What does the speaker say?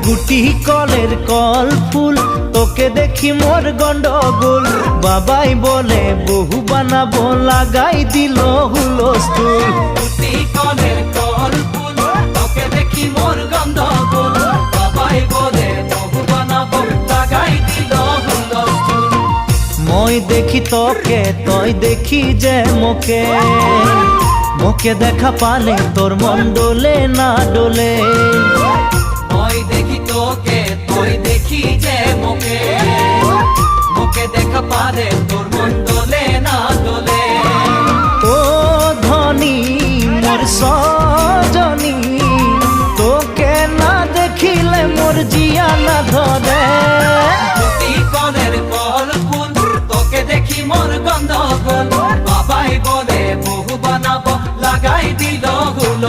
গুটি কলের কল ফুল তোকে দেখি মোর গন্ডগোল বাবাই বলে বহু বানাবো লাগাই দিল হুলস্থুল গুটি কলের কল ফুল তোকে দেখি মোর গন্ডগোল বাবাই বলে বহু বানাবো লাগাই দিল হুলস্থুল মই দেখি তোকে তই দেখি যে মোকে মোকে দেখা পালে তোর মন ডোলে না ডোলে মই দেখি তোকে তুই দেখি যে মোকে মোকে দেখা পারে তোর মন দোলে না দোলে ও ধনী মোর সজনী তোকে না দেখিলে মোর জিয়া না ধরে গুটি কলের কল ফুল তোকে দেখি মোর গন্ডগোল বাবাই বলে বহু বানাবো লাগাই দিল হুলস্থুল